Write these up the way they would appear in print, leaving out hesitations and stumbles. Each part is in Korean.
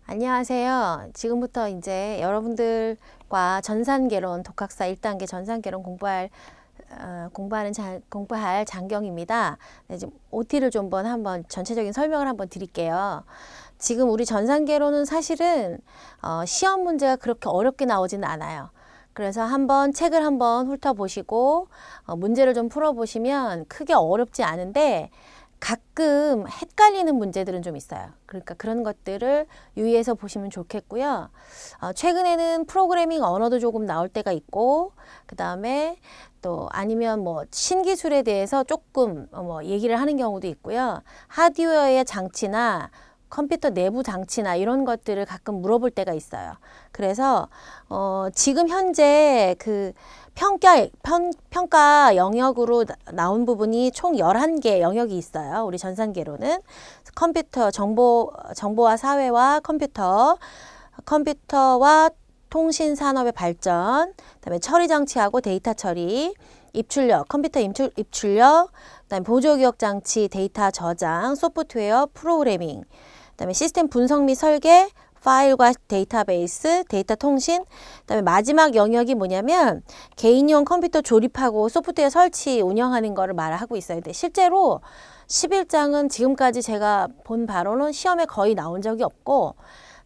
안녕하세요. 지금부터 이제 여러분들과 전산개론 독학사 1단계 전산개론 공부할 장경입니다. 네, 지금 OT를 좀 한번 전체적인 설명을 한번 드릴게요. 지금 우리 전산개론은 사실은 시험 문제가 그렇게 어렵게 나오지는 않아요. 그래서 한번 책을 한번 훑어보시고 문제를 좀 풀어보시면 크게 어렵지 않은데 가끔 헷갈리는 문제들은 좀 있어요. 그러니까 그런 것들을 유의해서 보시면 좋겠고요. 최근에는 프로그래밍 언어도 조금 나올 때가 있고, 그 다음에 또 아니면 뭐 신기술에 대해서 조금 뭐 얘기를 하는 경우도 있고요. 하드웨어의 장치나 컴퓨터 내부 장치나 이런 것들을 가끔 물어볼 때가 있어요. 그래서 지금 현재 그 평가 영역으로 나온 부분이 총 11개 영역이 있어요. 우리 전산개론은 컴퓨터, 정보와 사회와 컴퓨터와 통신 산업의 발전, 그다음에 처리 장치하고 데이터 처리, 입출력, 컴퓨터 입출력, 그다음에 보조기억 장치, 데이터 저장, 소프트웨어, 프로그래밍, 그다음에 시스템 분석 및 설계, 파일과 데이터베이스, 데이터 통신, 그다음에 마지막 영역이 뭐냐면 개인용 컴퓨터 조립하고 소프트웨어 설치, 운영하는 거를 말하고 있어요. 근데 실제로 11장은 지금까지 제가 본 바로는 시험에 거의 나온 적이 없고,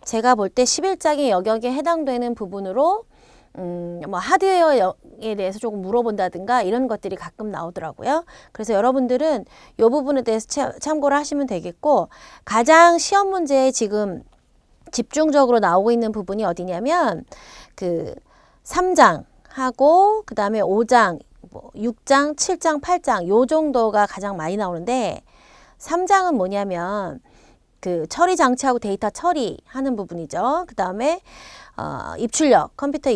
제가 볼 때 11장의 영역에 해당되는 부분으로 뭐 하드웨어에 대해서 조금 물어본다든가 이런 것들이 가끔 나오더라고요. 그래서 여러분들은 이 부분에 대해서 참고를 하시면 되겠고, 가장 시험 문제에 지금 집중적으로 나오고 있는 부분이 어디냐면 그 3장하고 그 다음에 5장, 뭐 6장, 7장, 8장 요 정도가 가장 많이 나오는데, 3장은 뭐냐면 그 처리 장치하고 데이터 처리하는 부분이죠. 그 다음에 입출력, 컴퓨터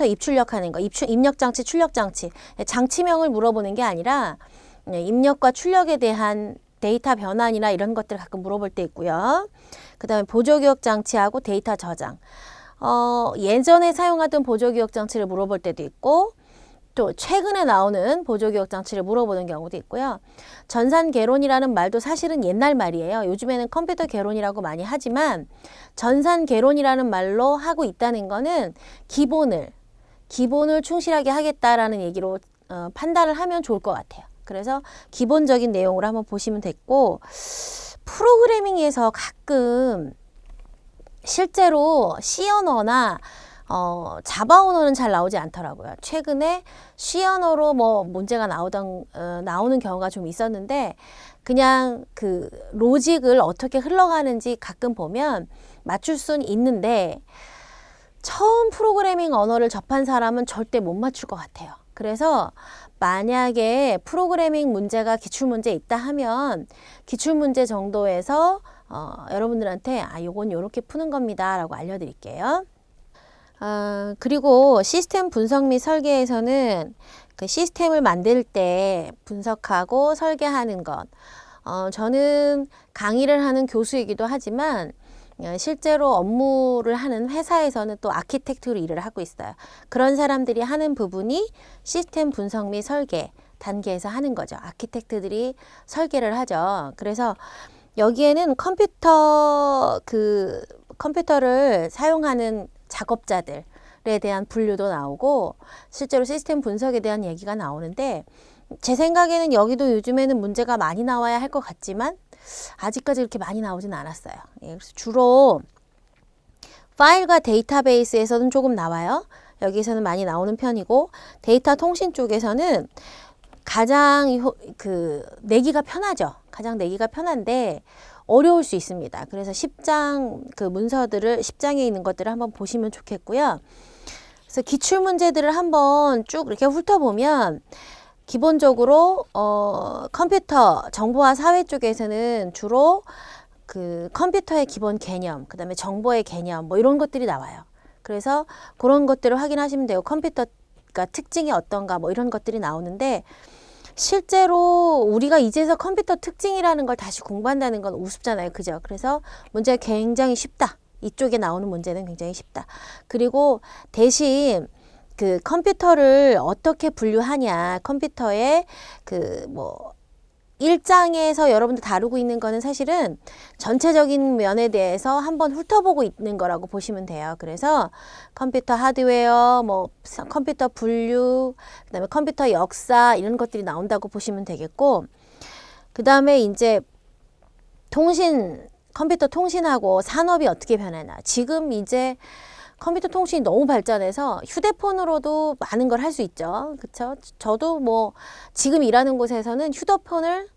입출력하는 거, 입력 장치, 출력 장치, 장치명을 물어보는 게 아니라 입력과 출력에 대한 데이터 변환이나 이런 것들 가끔 물어볼 때 있고요. 그 다음에 보조기억 장치하고 데이터 저장. 예전에 사용하던 보조기억 장치를 물어볼 때도 있고, 또 최근에 나오는 보조기억 장치를 물어보는 경우도 있고요. 전산개론이라는 말도 사실은 옛날 말이에요. 요즘에는 컴퓨터 개론이라고 많이 하지만 전산개론이라는 말로 하고 있다는 거는 기본을 충실하게 하겠다라는 얘기로 판단을 하면 좋을 것 같아요. 그래서 기본적인 내용으로 한번 보시면 됐고, 프로그래밍에서 가끔 실제로 C 언어나 자바 언어는 잘 나오지 않더라고요. 최근에 C 언어로 뭐 문제가 나오는 경우가 좀 있었는데, 그냥 그 로직을 어떻게 흘러가는지 가끔 보면 맞출 수는 있는데, 처음 프로그래밍 언어를 접한 사람은 절대 못 맞출 것 같아요. 그래서 만약에 프로그래밍 문제가 기출문제 있다 하면 기출문제 정도에서 여러분들한테 요건 요렇게 푸는 겁니다 라고 알려드릴게요. 그리고 시스템 분석 및 설계에서는 그 시스템을 만들 때 분석하고 설계하는 것, 저는 강의를 하는 교수이기도 하지만 실제로 업무를 하는 회사에서는 또 아키텍트로 일을 하고 있어요. 그런 사람들이 하는 부분이 시스템 분석 및 설계 단계에서 하는 거죠. 아키텍트들이 설계를 하죠. 그래서 여기에는 컴퓨터를 사용하는 작업자들에 대한 분류도 나오고, 실제로 시스템 분석에 대한 얘기가 나오는데, 제 생각에는 여기도 요즘에는 문제가 많이 나와야 할 것 같지만 아직까지 그렇게 많이 나오지는 않았어요. 그래서 주로 파일과 데이터베이스에서는 조금 나와요. 여기서는 많이 나오는 편이고, 데이터 통신 쪽에서는 가장 내기가 편하죠. 가장 내기가 편한데 어려울 수 있습니다. 그래서 10장 그 문서들을 10장에 있는 것들을 한번 보시면 좋겠고요. 그래서 기출 문제들을 한번 쭉 이렇게 훑어보면 기본적으로 컴퓨터 정보와 사회 쪽에서는 주로 그 컴퓨터의 기본 개념, 그 다음에 정보의 개념 뭐 이런 것들이 나와요. 그래서 그런 것들을 확인하시면 되고, 컴퓨터가 특징이 어떤가 뭐 이런 것들이 나오는데, 실제로 우리가 이제서 컴퓨터 특징이라는 걸 다시 공부한다는 건 우습잖아요. 그죠? 그래서 문제가 굉장히 쉽다. 이쪽에 나오는 문제는 굉장히 쉽다. 그리고 대신 그 컴퓨터를 어떻게 분류하냐, 컴퓨터의 그 뭐 1장에서 여러분들 다루고 있는 거는 사실은 전체적인 면에 대해서 한번 훑어보고 있는 거라고 보시면 돼요. 그래서 컴퓨터 하드웨어, 뭐 컴퓨터 분류, 그다음에 컴퓨터 역사 이런 것들이 나온다고 보시면 되겠고, 그다음에 이제 컴퓨터 통신하고 산업이 어떻게 변하나. 지금 이제 컴퓨터 통신이 너무 발전해서 휴대폰으로도 많은 걸 할 수 있죠. 그쵸? 저도 뭐 지금 일하는 곳에서는 휴대폰으로만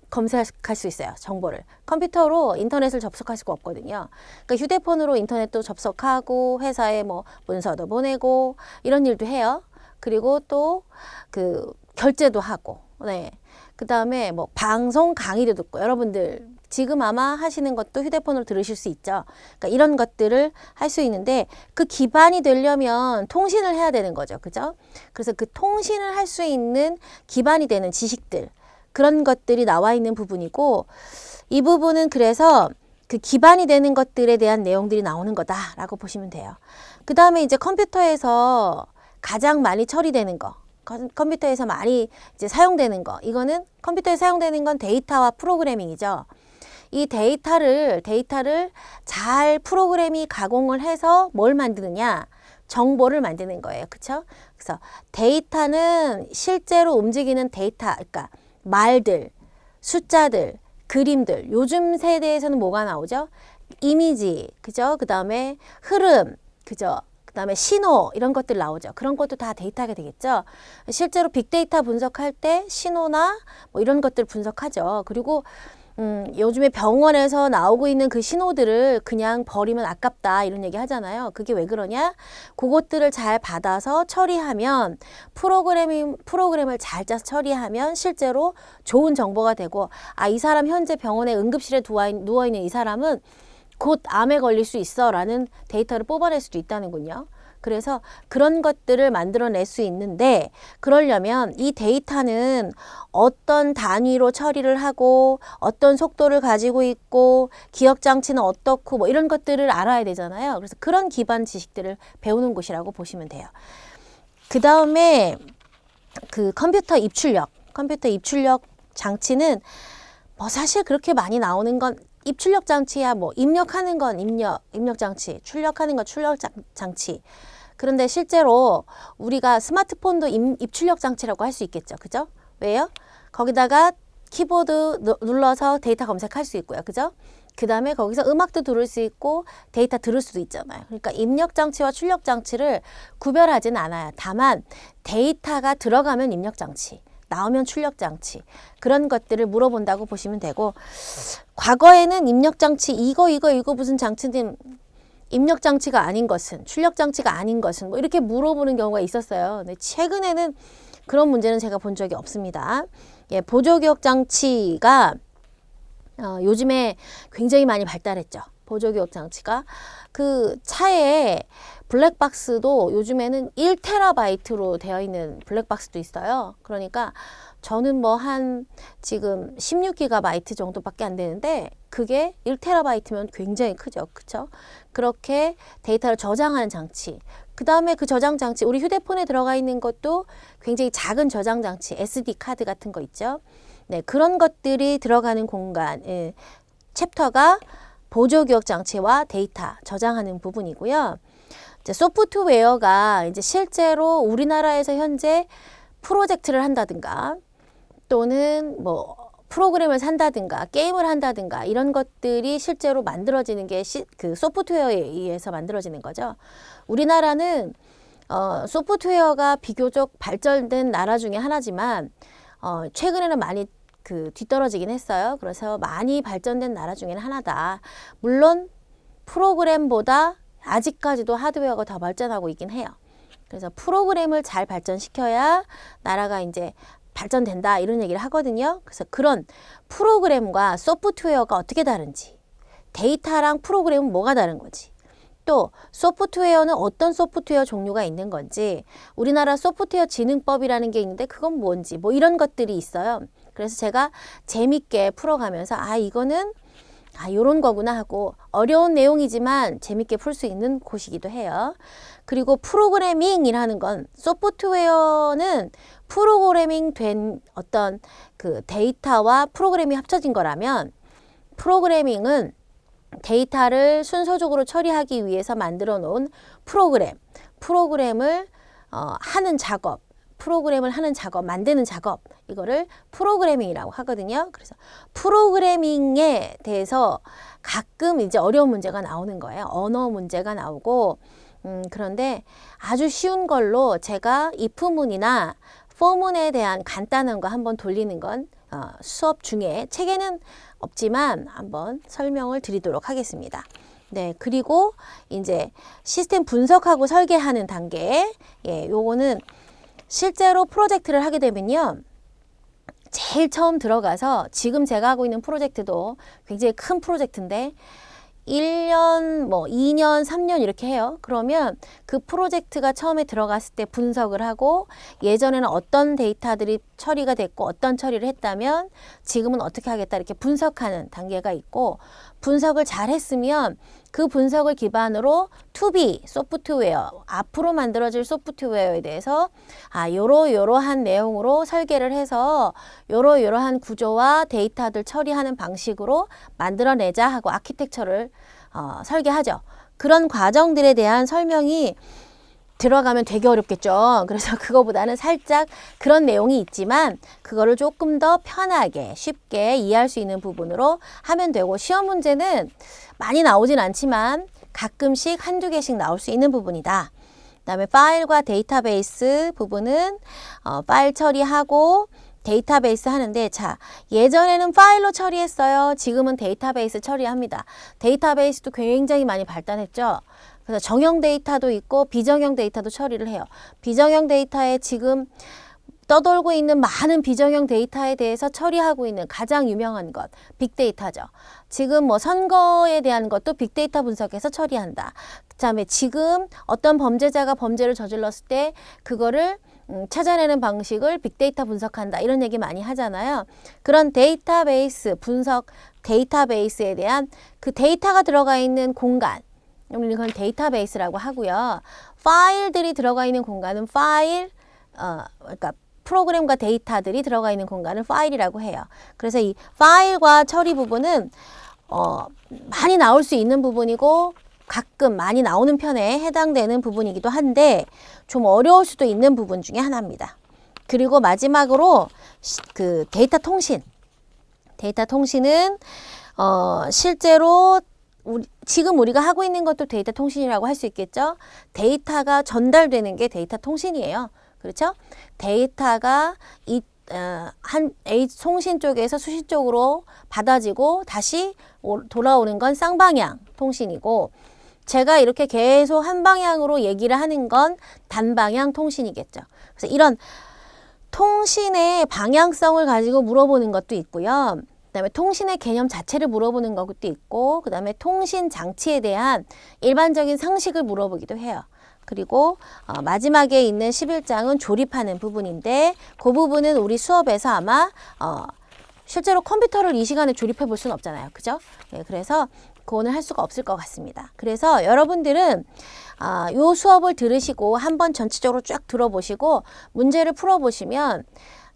검색할 수 있어요. 정보를. 컴퓨터로 인터넷을 접속할 수가 없거든요. 그러니까 휴대폰으로 인터넷도 접속하고 회사에 뭐 문서도 보내고 이런 일도 해요. 그리고 또 그 결제도 하고, 네. 그 다음에 뭐 방송 강의도 듣고, 여러분들 지금 아마 하시는 것도 휴대폰으로 들으실 수 있죠. 그러니까 이런 것들을 할 수 있는데, 그 기반이 되려면 통신을 해야 되는 거죠. 그죠? 그래서 그 통신을 할 수 있는 기반이 되는 지식들, 그런 것들이 나와 있는 부분이고, 이 부분은 그래서 그 기반이 되는 것들에 대한 내용들이 나오는 거다라고 보시면 돼요. 그 다음에 이제 컴퓨터에서 가장 많이 처리되는 거, 컴퓨터에서 많이 이제 사용되는 거, 이거는 컴퓨터에 사용되는 건 데이터와 프로그래밍이죠. 이 데이터를 잘 프로그램이 가공을 해서 뭘 만드느냐? 정보를 만드는 거예요. 그쵸? 그래서 데이터는 실제로 움직이는 데이터, 그러니까 말들, 숫자들, 그림들. 요즘 세대에서는 뭐가 나오죠? 이미지, 그죠? 그 다음에 흐름, 그죠? 그 다음에 신호, 이런 것들 나오죠. 그런 것도 다 데이터가 되겠죠. 실제로 빅데이터 분석할 때 신호나 뭐 이런 것들 분석하죠. 그리고 요즘에 병원에서 나오고 있는 그 신호들을 그냥 버리면 아깝다 이런 얘기 하잖아요. 그게 왜 그러냐? 그것들을 잘 받아서 처리하면 프로그램을 잘 짜서 처리하면 실제로 좋은 정보가 되고, 아, 이 사람 현재 병원에 응급실에 누워있는 이 사람은 곧 암에 걸릴 수 있어 라는 데이터를 뽑아낼 수도 있다는군요. 그래서 그런 것들을 만들어낼 수 있는데, 그러려면 이 데이터는 어떤 단위로 처리를 하고 어떤 속도를 가지고 있고 기억장치는 어떻고 뭐 이런 것들을 알아야 되잖아요. 그래서 그런 기반 지식들을 배우는 곳이라고 보시면 돼요. 그 다음에 그 컴퓨터 입출력 장치는 뭐 사실 그렇게 많이 나오는 건 입출력 장치야. 뭐 입력하는 건 입력 장치, 출력하는 건 출력 장치. 그런데 실제로 우리가 스마트폰도 입출력 장치라고 할 수 있겠죠. 그죠? 왜요? 거기다가 키보드 눌러서 데이터 검색할 수 있고요. 그죠? 그 다음에 거기서 음악도 들을 수 있고 데이터 들을 수도 있잖아요. 그러니까 입력 장치와 출력 장치를 구별하지는 않아요. 다만 데이터가 들어가면 입력 장치, 나오면 출력 장치, 그런 것들을 물어본다고 보시면 되고, 과거에는 입력 장치 이거 무슨 장치든 입력 장치가 아닌 것은, 출력 장치가 아닌 것은 뭐 이렇게 물어보는 경우가 있었어요. 근데 최근에는 그런 문제는 제가 본 적이 없습니다. 예, 보조기억 장치가 요즘에 굉장히 많이 발달했죠. 보조기억 장치가 그 차에 블랙박스도 요즘에는 1TB로 되어 있는 블랙박스도 있어요. 그러니까 저는 뭐 한 지금 16GB 정도밖에 안 되는데 그게 1TB면 굉장히 크죠. 그쵸? 그렇게 데이터를 저장하는 장치. 그 다음에 그 저장 장치, 우리 휴대폰에 들어가 있는 것도 굉장히 작은 저장 장치, SD 카드 같은 거 있죠. 네, 그런 것들이 들어가는 공간, 챕터가 보조기억 장치와 데이터 저장하는 부분이고요. 이제 소프트웨어가 이제 실제로 우리나라에서 현재 프로젝트를 한다든가 또는 뭐 프로그램을 산다든가 게임을 한다든가 이런 것들이 실제로 만들어지는 게 그 소프트웨어에 의해서 만들어지는 거죠. 우리나라는 소프트웨어가 비교적 발전된 나라 중에 하나지만 최근에는 많이 그 뒤떨어지긴 했어요. 그래서 많이 발전된 나라 중에는 하나다. 물론 프로그램보다 아직까지도 하드웨어가 더 발전하고 있긴 해요. 그래서 프로그램을 잘 발전시켜야 나라가 이제 발전된다 이런 얘기를 하거든요. 그래서 그런 프로그램과 소프트웨어가 어떻게 다른지, 데이터랑 프로그램은 뭐가 다른 건지, 또 소프트웨어는 어떤 소프트웨어 종류가 있는 건지, 우리나라 소프트웨어 진흥법이라는 게 있는데 그건 뭔지, 뭐 이런 것들이 있어요. 그래서 제가 재밌게 풀어가면서 이거는 요런 거구나 하고 어려운 내용이지만 재밌게 풀 수 있는 곳이기도 해요. 그리고 프로그래밍이라는 건 소프트웨어는 프로그래밍 된 어떤 그 데이터와 프로그램이 합쳐진 거라면 프로그래밍은 데이터를 순서적으로 처리하기 위해서 만들어 놓은 프로그램을 하는 작업, 만드는 작업, 이거를 프로그래밍이라고 하거든요. 그래서 프로그래밍에 대해서 가끔 이제 어려운 문제가 나오는 거예요. 언어 문제가 나오고, 그런데 아주 쉬운 걸로 제가 if문이나 for문에 대한 간단한 거 한번 돌리는 건 수업 중에 책에는 없지만 한번 설명을 드리도록 하겠습니다. 네, 그리고 이제 시스템 분석하고 설계하는 단계, 요거는 실제로 프로젝트를 하게 되면요, 제일 처음 들어가서 지금 제가 하고 있는 프로젝트도 굉장히 큰 프로젝트인데 1년, 2년, 3년 이렇게 해요. 그러면 그 프로젝트가 처음에 들어갔을 때 분석을 하고 예전에는 어떤 데이터들이 처리가 됐고 어떤 처리를 했다면 지금은 어떻게 하겠다 이렇게 분석하는 단계가 있고, 분석을 잘 했으면 그 분석을 기반으로 투비 소프트웨어, 앞으로 만들어질 소프트웨어에 대해서 요러한 내용으로 설계를 해서 요러한 구조와 데이터들 처리하는 방식으로 만들어내자 하고 아키텍처를 설계하죠. 그런 과정들에 대한 설명이 들어가면 되게 어렵겠죠. 그래서 그거보다는 살짝 그런 내용이 있지만 그거를 조금 더 편하게 쉽게 이해할 수 있는 부분으로 하면 되고, 시험 문제는 많이 나오진 않지만 가끔씩 한두 개씩 나올 수 있는 부분이다. 그 다음에 파일과 데이터베이스 부분은 파일 처리하고 데이터베이스 하는데, 자, 예전에는 파일로 처리했어요. 지금은 데이터베이스 처리합니다. 데이터베이스도 굉장히 많이 발달했죠. 그래서 정형 데이터도 있고 비정형 데이터도 처리를 해요. 비정형 데이터에 지금 떠돌고 있는 많은 비정형 데이터에 대해서 처리하고 있는 가장 유명한 것, 빅데이터죠. 지금 선거에 대한 것도 빅데이터 분석해서 처리한다. 그다음에 지금 어떤 범죄자가 범죄를 저질렀을 때 그거를 찾아내는 방식을 빅데이터 분석한다. 이런 얘기 많이 하잖아요. 그런 데이터베이스 분석, 데이터베이스에 대한 그 데이터가 들어가 있는 공간, 우리는 그건 데이터베이스라고 하고요. 파일들이 들어가 있는 공간은 그러니까 프로그램과 데이터들이 들어가 있는 공간은 파일이라고 해요. 그래서 이 파일과 처리 부분은 많이 나올 수 있는 부분이고 가끔 많이 나오는 편에 해당되는 부분이기도 한데 좀 어려울 수도 있는 부분 중에 하나입니다. 그리고 마지막으로 그 데이터 통신. 데이터 통신은 실제로 지금 우리가 하고 있는 것도 데이터 통신이라고 할 수 있겠죠. 데이터가 전달되는 게 데이터 통신이에요. 그렇죠? 데이터가 한 A 통신 쪽에서 수신 쪽으로 받아지고 다시 돌아오는 건 쌍방향 통신이고, 제가 이렇게 계속 한 방향으로 얘기를 하는 건 단방향 통신이겠죠. 그래서 이런 통신의 방향성을 가지고 물어보는 것도 있고요. 그다음에 통신의 개념 자체를 물어보는 것도 있고, 그다음에 통신 장치에 대한 일반적인 상식을 물어보기도 해요. 그리고 마지막에 있는 11장은 조립하는 부분인데 그 부분은 우리 수업에서 아마 실제로 컴퓨터를 이 시간에 조립해 볼 수는 없잖아요. 그죠? 네, 그래서 그거는 할 수가 없을 것 같습니다. 그래서 여러분들은 요 수업을 들으시고 한번 전체적으로 쫙 들어보시고 문제를 풀어보시면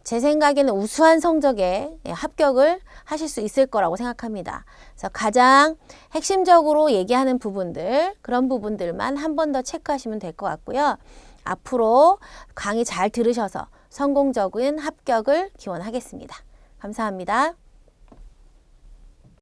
제 생각에는 우수한 성적에 합격을 하실 수 있을 거라고 생각합니다. 그래서 가장 핵심적으로 얘기하는 부분들, 그런 부분들만 한 번 더 체크하시면 될 것 같고요. 앞으로 강의 잘 들으셔서 성공적인 합격을 기원하겠습니다. 감사합니다.